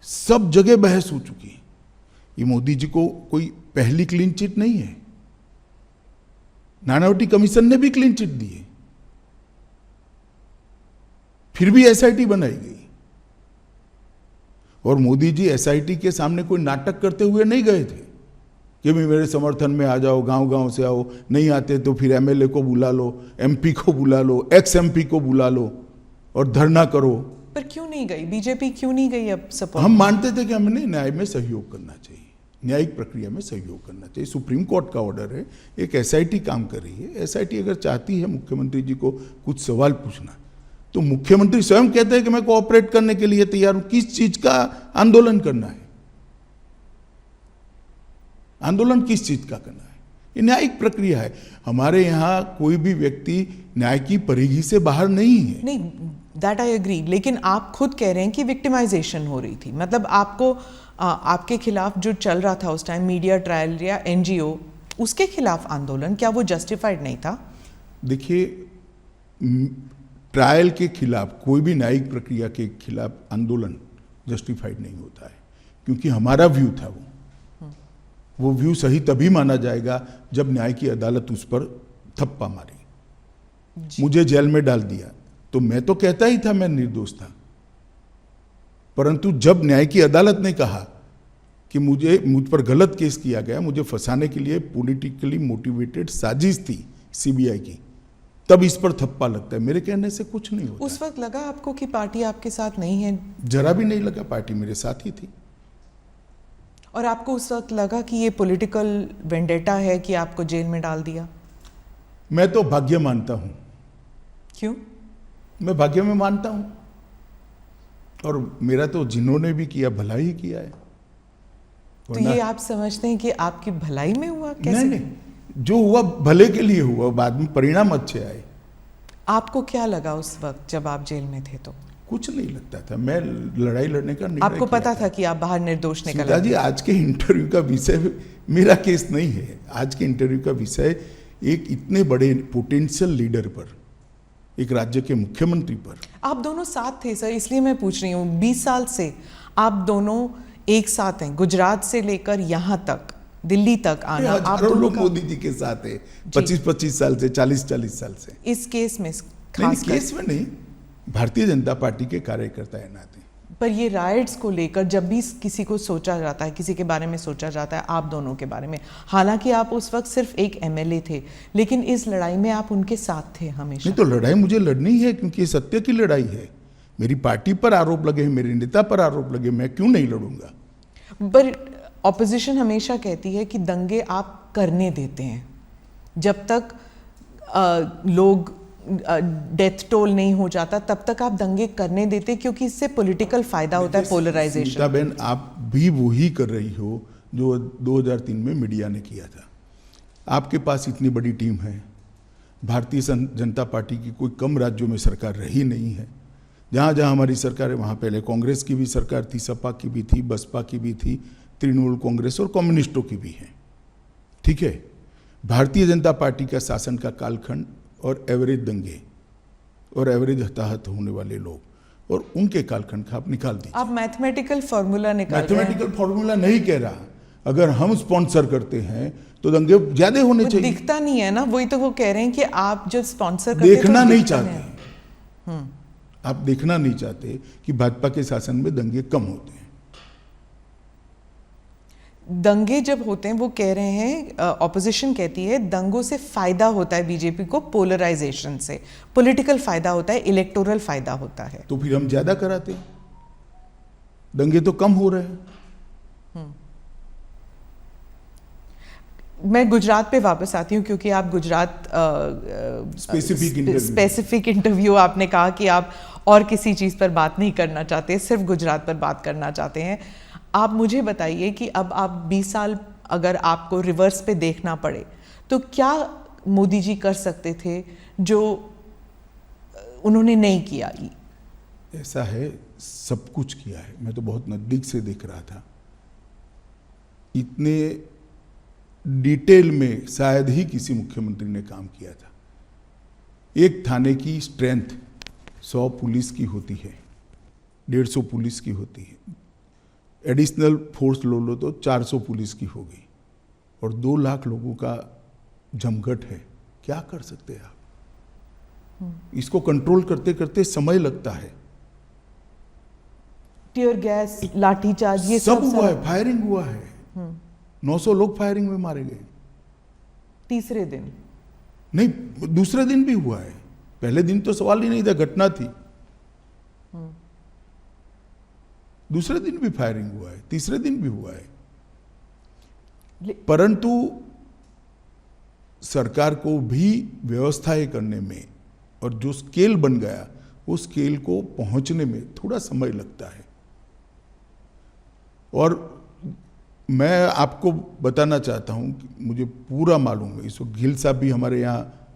Speaker 2: सब जगह बहस हो चुकी है। ये मोदी जी को कोई पहली क्लीन चिट नहीं है, नानावटी कमीशन ने भी क्लीन चिट दी है, फिर भी एसआईटी बनाई गई। और मोदी जी एसआईटी के सामने कोई नाटक करते हुए नहीं गए थे कि भी मेरे समर्थन में आ जाओ, गांव गांव से आओ, नहीं आते तो फिर एमएलए को बुला लो, एमपी को बुला लो, एक्स एमपी को बुला लो और धरना करो।
Speaker 1: पर क्यों नहीं गई बीजेपी, क्यों नहीं गई अब सपोर्ट?
Speaker 2: हम मानते थे कि हमने न्याय में सहयोग करना चाहिए, न्यायिक प्रक्रिया में सहयोग करना चाहिए। सुप्रीम कोर्ट का ऑर्डर है, एक एसआईटी काम कर रही है। एसआईटी अगर चाहती है मुख्यमंत्री जी को कुछ सवाल पूछना, तो मुख्यमंत्री स्वयं कहते हैं कि मैं कोऑपरेट करने के लिए तैयार हूं। किस चीज का आंदोलन करना है? आंदोलन किस चीज का करना है? ये न्यायिक प्रक्रिया है। हमारे यहाँ कोई भी व्यक्ति न्याय की परिधि से बाहर नहीं है।
Speaker 1: नहीं, दैट आई एग्री, लेकिन आप खुद कह रहे हैं कि विक्टिमाइजेशन हो रही थी। मतलब आपको आपके खिलाफ जो चल रहा था उस टाइम, मीडिया ट्रायल या एनजीओ, उसके खिलाफ आंदोलन, क्या वो जस्टिफाइड नहीं था?
Speaker 2: देखिए, ट्रायल के खिलाफ, कोई भी न्यायिक प्रक्रिया के खिलाफ आंदोलन जस्टिफाइड नहीं होता है, क्योंकि हमारा व्यू था वो व्यू सही तभी माना जाएगा जब न्याय की अदालत उस पर थप्पा मारी, मुझे जेल में डाल दिया। तो मैं तो कहता ही था मैं निर्दोष था, परंतु जब न्याय की अदालत ने कहा कि मुझ पर गलत केस किया गया, मुझे फंसाने के लिए पॉलिटिकली मोटिवेटेड साजिश थी सीबीआई की, तब इस पर थप्पा लगता है। मेरे कहने से कुछ नहीं होता।
Speaker 1: उस वक्त लगा आपको कि पार्टी आपके साथ नहीं है?
Speaker 2: जरा भी नहीं लगा, पार्टी मेरे साथ ही थी।
Speaker 1: और आपको उस वक्त लगा कि ये पॉलिटिकल वेंडेटा है कि आपको जेल में डाल दिया?
Speaker 2: मैं तो भाग्य मानता हूं।
Speaker 1: क्यों?
Speaker 2: मैं भाग्य में मानता हूं। और मेरा तो जिन्होंने भी किया भला ही किया है।
Speaker 1: तो ये आप समझते हैं कि आपकी भलाई में हुआ? कैसे?
Speaker 2: नहीं, जो हुआ भले के लिए हुआ, बाद में परिणाम अच्छे आए।
Speaker 1: आपको क्या लगा उस वक्त जब आप जेल में थे? तो
Speaker 2: कुछ नहीं लगता था, मैं लड़ाई लड़ने का निर्णय
Speaker 1: आपको
Speaker 2: किया
Speaker 1: पता था कि आप बाहर निर्दोष निकल
Speaker 2: सीता जी, आज के इंटरव्यू का विषय मेरा केस नहीं है। आज के इंटरव्यू का विषय एक इतने बड़े पोटेंशियल लीडर पर, एक राज्य के मुख्यमंत्री पर।
Speaker 1: आप दोनों साथ थे सर, इसलिए मैं पूछ रही हूँ। 20 साल से आप दोनों एक साथ हैं, गुजरात से लेकर यहाँ तक, दिल्ली तक आना। आप
Speaker 2: हजारों
Speaker 1: दोनों
Speaker 2: लोग
Speaker 1: का
Speaker 2: मोदी जी के साथ है, 25-25 साल से, 40-40 साल से।
Speaker 1: इस केस में
Speaker 2: नहीं,
Speaker 1: खास
Speaker 2: केस में नहीं, भारतीय जनता पार्टी के कार्यकर्ता है नाते।
Speaker 1: पर ये राइट्स को लेकर जब भी किसी को सोचा जाता है, किसी के बारे में सोचा जाता है, आप दोनों के बारे में, हालांकि आप उस वक्त सिर्फ एक एमएलए थे, लेकिन इस लड़ाई में आप उनके साथ थे हमेशा।
Speaker 2: नहीं तो लड़ाई मुझे लड़नी है, क्योंकि ये सत्य की लड़ाई है। मेरी पार्टी पर आरोप लगे, मेरे नेता पर आरोप लगे, मैं क्यों नहीं लड़ूंगा?
Speaker 1: पर ऑपोजिशन हमेशा कहती है कि दंगे आप करने देते हैं, जब तक लोग डेथ टोल नहीं हो जाता तब तक आप दंगे करने देते, क्योंकि इससे पॉलिटिकल फायदा होता है, पोलराइजेशन।
Speaker 2: सीता बहन, आप भी वही कर रही हो जो 2003 में मीडिया ने किया था। आपके पास इतनी बड़ी टीम है, भारतीय जनता पार्टी की कोई कम राज्यों में सरकार रही नहीं है। जहाँ जहाँ हमारी सरकार है, वहाँ पहले कांग्रेस की भी सरकार थी, सपा की भी थी, बसपा की भी थी, तृणमूल कांग्रेस और कम्युनिस्टों की भी है। ठीक है, भारतीय जनता पार्टी का शासन का कालखंड और एवरेज दंगे और एवरेज हताहत होने वाले लोग और उनके कालखंड का आप निकाल दीजिए।
Speaker 1: आप मैथमेटिकल फॉर्मूला निकाल रहे हैं।
Speaker 2: मैथमेटिकल फॉर्मूला नहीं कह रहा, अगर हम स्पॉन्सर करते हैं तो दंगे ज्यादा होने चाहिए।
Speaker 1: दिखता नहीं है ना, वही तो वो कह रहे हैं कि आप जो स्पॉन्सर करते हैं
Speaker 2: देखना
Speaker 1: तो
Speaker 2: नहीं
Speaker 1: दिखता
Speaker 2: चाहते, आप देखना नहीं चाहते कि भाजपा के शासन में दंगे कम होते हैं।
Speaker 1: दंगे जब होते हैं, वो कह रहे हैं, ऑपोजिशन कहती है दंगों से फायदा होता है बीजेपी को, पोलराइजेशन से पॉलिटिकल फायदा होता है, इलेक्टोरल फायदा होता है।
Speaker 2: तो फिर हम ज्यादा कराते हैं, दंगे तो कम हो रहे हैं।
Speaker 1: मैं गुजरात पे वापस आती हूँ, क्योंकि आप गुजरात स्पेसिफिक इंटरव्यू आपने कहा कि आप और किसी चीज़ पर बात नहीं करना चाहते, सिर्फ गुजरात पर बात करना चाहते हैं। आप मुझे बताइए कि अब आप 20 साल अगर आपको रिवर्स पे देखना पड़े तो क्या मोदी जी कर सकते थे जो उन्होंने नहीं किया?
Speaker 2: ऐसा है, सब कुछ किया है, मैं तो बहुत नज़दीक से देख रहा था। इतने डिटेल में शायद ही किसी मुख्यमंत्री ने काम किया था। एक थाने की स्ट्रेंथ 100 पुलिस की होती है, 150 पुलिस की होती है, एडिशनल फोर्स लो लो तो 400 पुलिस की हो गई, और 2 लाख लोगों का जमघट है। क्या कर सकते हैं आप? इसको कंट्रोल करते करते समय लगता है।
Speaker 1: टीयर गैस, लाठीचार्ज, ये
Speaker 2: सब हुआ है, फायरिंग हुआ है, 900 लोग फायरिंग में मारे गए।
Speaker 1: तीसरे दिन
Speaker 2: नहीं, दूसरे दिन भी हुआ है, पहले दिन तो सवाल ही नहीं था, घटना थी। दूसरे दिन भी फायरिंग हुआ है, तीसरे दिन भी हुआ है। परंतु सरकार को भी व्यवस्थाएं करने में और जो स्केल बन गया, उस स्केल को पहुंचने में थोड़ा समय लगता है। और मैं आपको बताना चाहता हूं कि मुझे पूरा मालूम है, इस वक्त गिल साहब भी हमारे यहाँ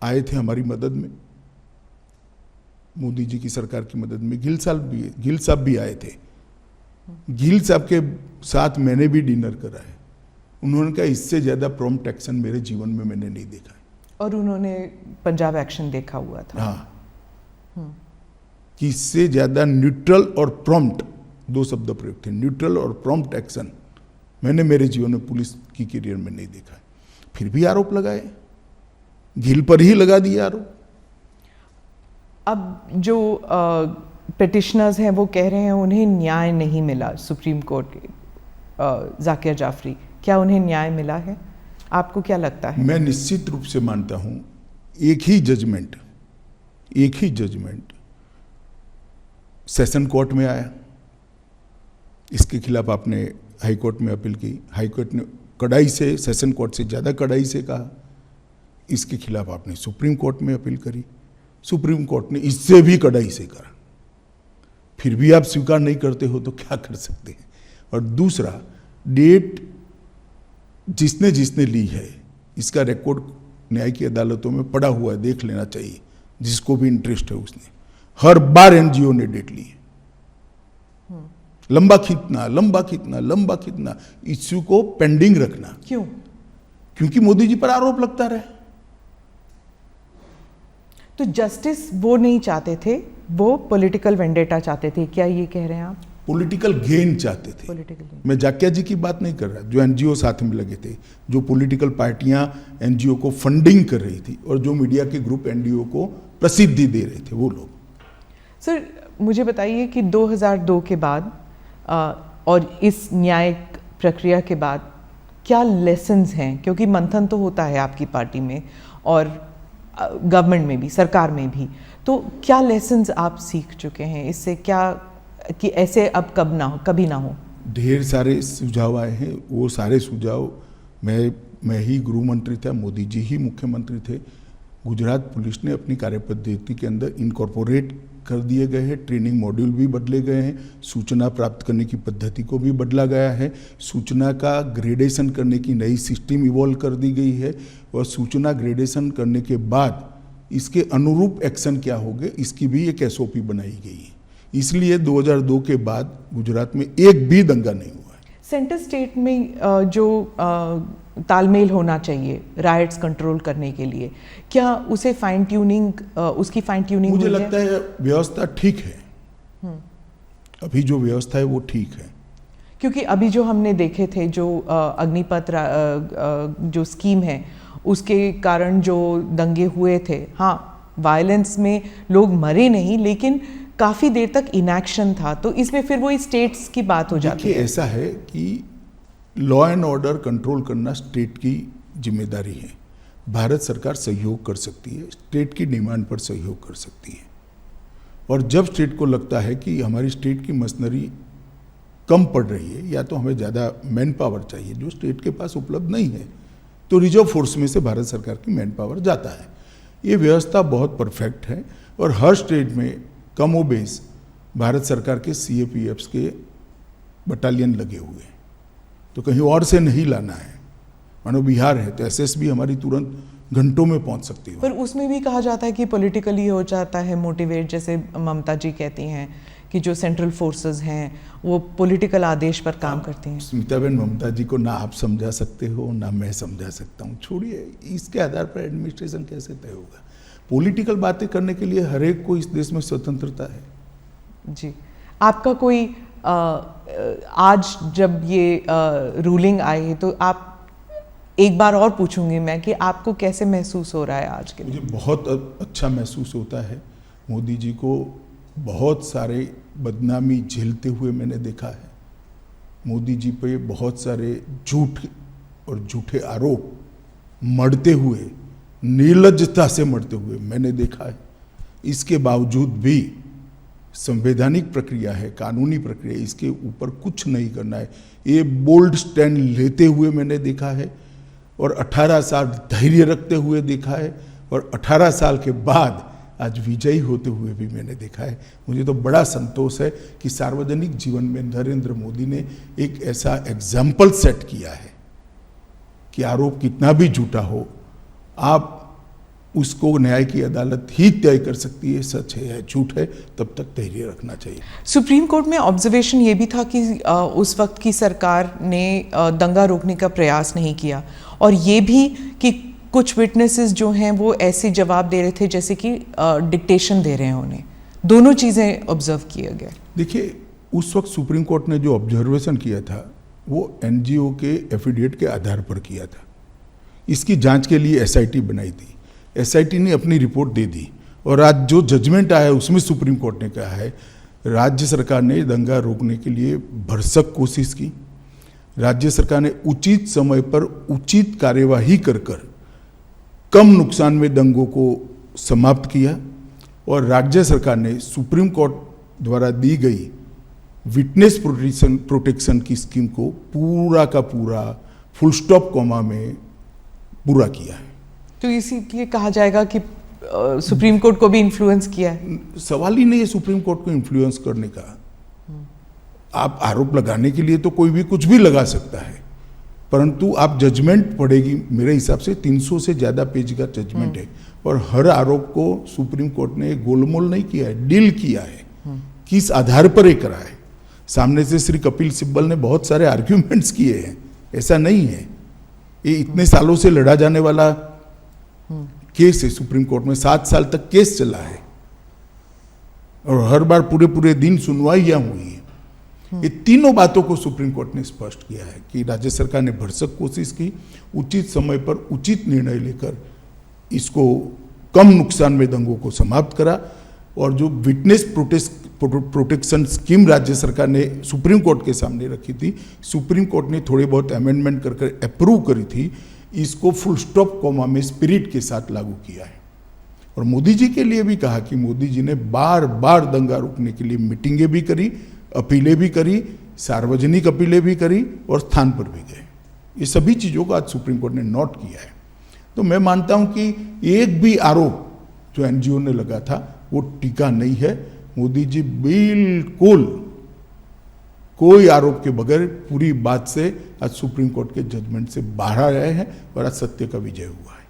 Speaker 2: आए थे हमारी मदद में, मोदी जी की सरकार की मदद में। गिल साहब भी आए थे। गिल साहब के साथ मैंने भी डिनर करा है। उन्होंने कहा इससे ज़्यादा प्रॉम्प्ट एक्शन मेरे जीवन में मैंने नहीं देखा है।
Speaker 1: और उन्होंने पंजाब एक्शन देखा हुआ था।
Speaker 2: हाँ, कि इससे ज़्यादा न्यूट्रल और प्रॉम्प्ट, 2 शब्द प्रयोग थे, न्यूट्रल और प्रॉम्प्ट एक्शन मैंने मेरे जीवन में पुलिस की करियर में नहीं देखा है। फिर भी आरोप लगाए, गिल पर ही लगा दिए आरोप।
Speaker 1: अब जो पिटिशनर्स हैं वो कह रहे हैं उन्हें न्याय नहीं मिला सुप्रीम कोर्ट के, जाकिर जाफरी, क्या उन्हें न्याय मिला है? आपको क्या लगता है?
Speaker 2: मैं निश्चित रूप से मानता हूं एक ही जजमेंट सेशन कोर्ट में आया, इसके खिलाफ आपने हाई कोर्ट में अपील की, हाई कोर्ट ने कड़ाई से, सेशन कोर्ट से ज़्यादा कड़ाई से कहा, इसके खिलाफ आपने सुप्रीम कोर्ट में अपील करी, सुप्रीम कोर्ट ने इससे भी कड़ाई से करा, फिर भी आप स्वीकार नहीं करते हो तो क्या कर सकते हैं। और दूसरा, डेट जिसने जिसने ली है इसका रिकॉर्ड न्याय की अदालतों में पड़ा हुआ है, देख लेना चाहिए जिसको भी इंटरेस्ट है उसने। हर बार एनजीओ ने डेट ली है। लंबा खींचना लंबा खींचना लंबा खींचना, इश्यू को पेंडिंग रखना।
Speaker 1: क्यों?
Speaker 2: क्योंकि मोदी जी पर आरोप लगता रहे।
Speaker 1: तो जस्टिस वो नहीं चाहते थे, वो पॉलिटिकल वेंडेटा चाहते थे, क्या ये कह रहे हैं आप?
Speaker 2: पॉलिटिकल गेन चाहते थे।
Speaker 1: पॉलिटिकल,
Speaker 2: मैं जाकिया जी की बात नहीं कर रहा, जो एनजीओ साथ में लगे थे, जो पॉलिटिकल पार्टियां एनजीओ को फंडिंग कर रही थी और जो मीडिया के ग्रुप एनजीओ को प्रसिद्धि दे रहे थे, वो लोग।
Speaker 1: सर मुझे बताइए कि 2002 के बाद और इस न्यायिक प्रक्रिया के बाद क्या लेसन्स हैं? क्योंकि मंथन तो होता है आपकी पार्टी में और गवर्नमेंट में भी, सरकार में भी, तो क्या लेसन्स आप सीख चुके हैं इससे, क्या कि ऐसे अब कभी ना हो?
Speaker 2: ढेर सारे सुझाव आए हैं। वो सारे सुझाव मैं ही गृह मंत्री था, मोदी जी ही मुख्यमंत्री थे। गुजरात पुलिस ने अपनी कार्यपद्धति के अंदर इनकॉर्पोरेट कर दिए गए हैं। ट्रेनिंग मॉड्यूल भी बदले गए हैं। सूचना प्राप्त करने की पद्धति को भी बदला गया है। सूचना का ग्रेडेशन करने की नई सिस्टम इवॉल्व कर दी गई है और सूचना ग्रेडेशन करने के बाद इसके अनुरूप एक्शन क्या होंगे, इसकी भी एक एसओपी बनाई गई है। इसलिए 2002 के बाद गुजरात में एक भी दंगा नहीं हुआ है।
Speaker 1: सेंटर स्टेट में जो तालमेल होना चाहिए राइट्स कंट्रोल करने के लिए, क्या उसे फाइन ट्यूनिंग, उसकी फाइन ट्यूनिंग
Speaker 2: मुझे लगता है व्यवस्था ठीक है। अभी जो व्यवस्था है वो ठीक है।
Speaker 1: क्योंकि अभी जो हमने देखे थे, जो अग्निपथ जो स्कीम है, उसके कारण जो दंगे हुए थे, हाँ वायलेंस में लोग मरे नहीं, लेकिन काफ़ी देर तक इनएक्शन था, तो इसमें फिर वो स्टेट्स की बात हो जाती है।
Speaker 2: ऐसा है कि लॉ एंड ऑर्डर कंट्रोल करना स्टेट की जिम्मेदारी है। भारत सरकार सहयोग कर सकती है, स्टेट की डिमांड पर सहयोग कर सकती है। और जब स्टेट को लगता है कि हमारी स्टेट की मशीनरी कम पड़ रही है या तो हमें ज़्यादा मैन पावर चाहिए जो स्टेट के पास उपलब्ध नहीं है, तो रिजर्व फोर्स में से भारत सरकार की मैन पावर जाता है। ये व्यवस्था बहुत परफेक्ट है और हर स्टेट में कमोबेश भारत सरकार के सीएपीएफ्स के बटालियन लगे हुए हैं, तो कहीं और से नहीं लाना है। मानो बिहार है तो एसएसबी हमारी तुरंत घंटों में पहुंच सकती है।
Speaker 1: पर उसमें भी कहा जाता है कि पॉलिटिकली हो जाता है मोटिवेट, जैसे ममता जी कहती हैं कि जो सेंट्रल फोर्सेस हैं वो पॉलिटिकल आदेश पर काम करती हैं।
Speaker 2: स्मिताबेन, ममता जी को ना आप समझा सकते हो ना मैं समझा सकता हूँ, छोड़िए। इसके आधार पर एडमिनिस्ट्रेशन कैसे तय होगा? पॉलिटिकल बातें करने के लिए हर एक को इस देश में स्वतंत्रता है।
Speaker 1: जी, आपका कोई आज जब ये रूलिंग आई है, तो आप, एक बार और पूछूंगी मैं कि आपको कैसे महसूस हो रहा है आज के दिन?
Speaker 2: मुझे बहुत अच्छा महसूस होता है। मोदी जी को बहुत सारे बदनामी झेलते हुए मैंने देखा है। मोदी जी पे बहुत सारे झूठ और झूठे आरोप मढ़ते हुए, निर्लज्जता से मढ़ते हुए मैंने देखा है। इसके बावजूद भी संवैधानिक प्रक्रिया है, कानूनी प्रक्रिया, इसके ऊपर कुछ नहीं करना है, ये बोल्ड स्टैंड लेते हुए मैंने देखा है और 18 साल धैर्य रखते हुए देखा है और 18 साल के बाद आज विजयी होते हुए भी मैंने देखा है। मुझे तो बड़ा संतोष है कि सार्वजनिक जीवन में नरेंद्र मोदी ने एक ऐसा एग्जाम्पल सेट किया है कि आरोप कितना भी झूठा हो, आप उसको न्याय की अदालत ही तय कर सकती है, सच है या झूठ है, तब तक धैर्य रखना चाहिए।
Speaker 1: सुप्रीम कोर्ट में ऑब्जर्वेशन ये भी था कि उस वक्त की सरकार ने दंगा रोकने का प्रयास नहीं किया, और ये भी कि कुछ विटनेसेस जो हैं वो ऐसे जवाब दे रहे थे जैसे कि डिक्टेशन दे रहे हैं उन्हें। दोनों चीज़ें ऑब्जर्व किया गया।
Speaker 2: देखिए, उस वक्त सुप्रीम कोर्ट ने जो ऑब्जर्वेशन किया था वो एनजीओ के एफिडेविट के आधार पर किया था। इसकी जांच के लिए एसआईटी बनाई थी। एसआईटी ने अपनी रिपोर्ट दे दी और आज जो जजमेंट आया है उसमें सुप्रीम कोर्ट ने कहा है राज्य सरकार ने दंगा रोकने के लिए भरसक कोशिश की। राज्य सरकार ने उचित समय पर उचित कार्यवाही कर कम नुकसान में दंगों को समाप्त किया और राज्य सरकार ने सुप्रीम कोर्ट द्वारा दी गई विटनेस प्रोटेक्शन की स्कीम को पूरा का पूरा फुल स्टॉप कॉमा में पूरा किया है।
Speaker 1: तो इसीलिए कहा जाएगा कि सुप्रीम कोर्ट को भी इन्फ्लुएंस किया है?
Speaker 2: सवाल ही नहीं है सुप्रीम कोर्ट को इन्फ्लुएंस करने का। आप आरोप लगाने के लिए तो कोई भी कुछ भी लगा सकता है, परंतु आप जजमेंट पढ़ेगी, मेरे हिसाब से 300 से ज़्यादा पेज का जजमेंट है, और हर आरोप को सुप्रीम कोर्ट ने गोलमोल नहीं किया है, डील किया है, किस आधार पर ये करा है। सामने से श्री कपिल सिब्बल ने बहुत सारे आर्ग्यूमेंट्स किए हैं, ऐसा नहीं है। ये इतने सालों से लड़ा जाने वाला केस है, सुप्रीम कोर्ट में 7 साल तक केस चला है, और हर बार पूरे पूरे दिन सुनवाइयां हुई है। ये तीनों बातों को सुप्रीम कोर्ट ने स्पष्ट किया है कि राज्य सरकार ने भरसक कोशिश की, उचित समय पर उचित निर्णय लेकर इसको कम नुकसान में दंगों को समाप्त करा, और जो विटनेस प्रोटेक्शन स्कीम राज्य सरकार ने सुप्रीम कोर्ट के सामने रखी थी, सुप्रीम कोर्ट ने थोड़े बहुत अमेंडमेंट कर अप्रूव करी थी, इसको फुल स्टॉप कॉमा में स्पिरिट के साथ लागू किया है। और मोदी जी के लिए भी कहा कि मोदी जी ने बार बार दंगा रोकने के लिए मीटिंगें भी करी, अपीलें भी करी, सार्वजनिक अपीलें भी करी, और स्थान पर भी गए। ये सभी चीज़ों को आज सुप्रीम कोर्ट ने नोट किया है। तो मैं मानता हूं कि एक भी आरोप जो एनजीओ ने लगा था वो टीका नहीं है। मोदी जी बिल्कुल कोई आरोप के बगैर पूरी बात से आज सुप्रीम कोर्ट के जजमेंट से बाहर आए हैं, और आज सत्य का विजय हुआ है।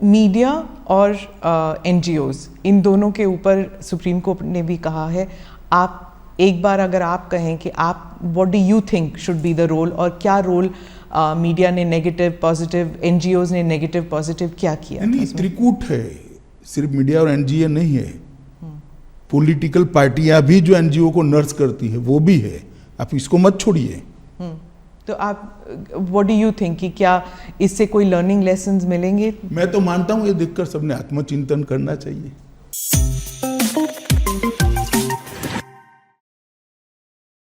Speaker 1: मीडिया और एनजीओज, इन दोनों के ऊपर सुप्रीम कोर्ट ने भी कहा है। आप एक बार अगर आप कहें कि आप what do you think should be the role, और क्या रोल मीडिया ने नेगेटिव पॉजिटिव, एनजीओज ने नेगेटिव पॉजिटिव क्या किया?
Speaker 2: नहीं, त्रिकूट है, सिर्फ मीडिया और एनजीओ नहीं है। पॉलिटिकल पार्टियां भी जो एनजीओ को नर्स करती है वो भी है, आप इसको मत छोड़िए।
Speaker 1: तो आप व्हाट डू यू थिंक कि क्या इससे कोई लर्निंग लेसन्स मिलेंगे?
Speaker 2: मैं तो मानता हूं ये देखकर सबने आत्मचिंतन करना चाहिए।